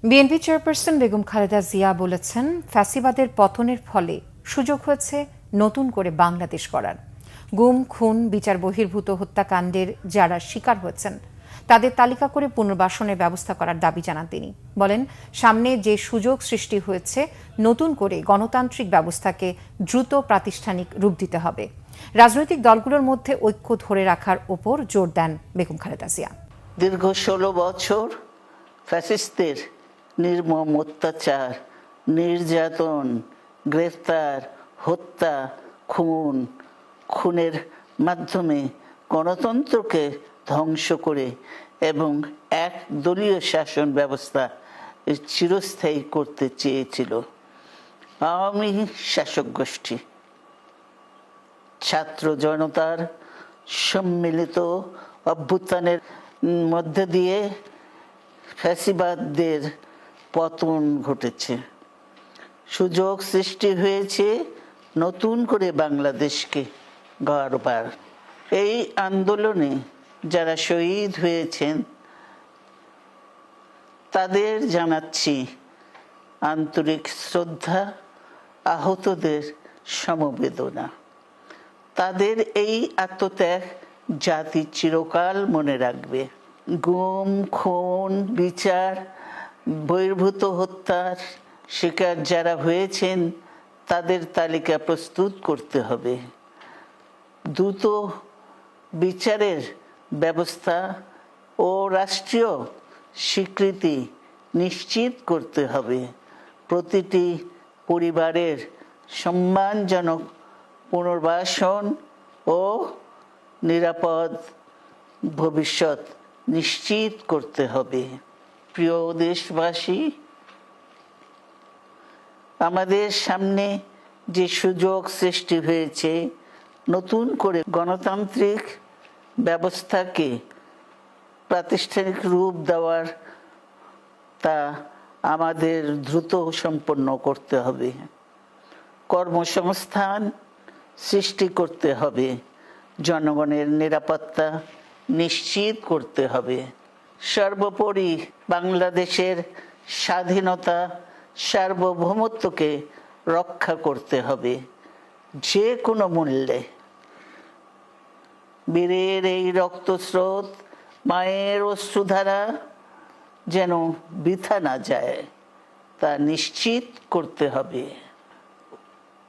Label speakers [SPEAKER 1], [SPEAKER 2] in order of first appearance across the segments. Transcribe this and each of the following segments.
[SPEAKER 1] BNP chairperson Begum Khaleda Zia বলেছেন, ফ্যাসিবাদের পতনের ফলে সুযোগ হয়েছে নতুন করে বাংলাদেশ গড়ার। গুম, খুন, বিচার বহির্ভূত হত্যাকাণ্ডের যারা শিকার হয়েছেন তাদের তালিকা করে পুনর্বাসনের ব্যবস্থা করার দাবি জানান তিনি। বলেন, সামনে যে সুযোগ সৃষ্টি হয়েছে, নতুন করে গণতান্ত্রিক ব্যবস্থাকে দ্রুত প্রাতিষ্ঠানিক রূপ দিতে হবে। রাজনৈতিক দলগুলোর মধ্যে ঐক্য ধরে রাখার ওপর জোর দেন বেগম খালেদা জিয়া।
[SPEAKER 2] দীর্ঘ ১৬ বছর ফ্যাসিস্টদের নির্মম অত্যাচার, নির্যাতন, গ্রেফতার, হত্যা, খুনের মাধ্যমে গণতন্ত্রকে ধ্বংস করে এবং এক দলীয় শাসন ব্যবস্থা চিরস্থায়ী করতে চেয়েছিল আওয়ামী শাসক গোষ্ঠী। ছাত্র জনতার সম্মিলিত অভ্যুত্থানের মধ্যে দিয়ে ফ্যাসিবাদদের পতন ঘটেছে। সুযোগ সৃষ্টি হয়েছে নতুন করে বাংলাদেশকে গড়বার। এই আন্দোলনে যারা শহীদ হয়েছেন তাদের জানাচ্ছি আন্তরিক শ্রদ্ধা, আহতদের সমবেদনা। তাদের এই আত্মত্যাগ জাতি চিরকাল মনে রাখবে। গুম, খুন, বিচার বহির্ভূত হত্যার শিকার যারা হয়েছেন তাদের তালিকা প্রস্তুত করতে হবে। দ্রুত বিচারের ব্যবস্থা ও রাষ্ট্রীয় স্বীকৃতি নিশ্চিত করতে হবে। প্রতিটি পরিবারের সম্মানজনক পুনর্বাসন ও নিরাপদ ভবিষ্যৎ নিশ্চিত করতে হবে। প্রিয় দেশবাসী, আমাদের সামনে যে সুযোগ সৃষ্টি হয়েছে নতুন করে গণতান্ত্রিক ব্যবস্থাকে প্রাতিষ্ঠানিক রূপ দেওয়ার, তা আমাদের দ্রুত সম্পন্ন করতে হবে। কর্মসংস্থান সৃষ্টি করতে হবে, জনগণের নিরাপত্তা নিশ্চিত করতে হবে। সর্বোপরি বাংলাদেশের স্বাধীনতা, সার্বভৌমত্বকে রক্ষা করতে হবে যে কোনো মূল্যে। বীরের এই রক্তস্রোত, মায়ের অশ্রুধারা যেন বৃথা না যায় তা নিশ্চিত করতে হবে।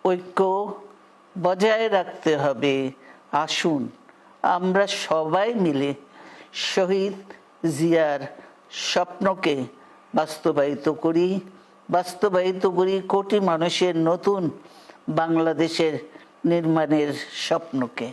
[SPEAKER 2] ঐক্য বজায় রাখতে হবে। আসুন আমরা সবাই মিলে শহীদ জিয়ার স্বপ্নকে বাস্তবায়িত করি কোটি মানুষের নতুন বাংলাদেশের নির্মাণের স্বপ্নকে।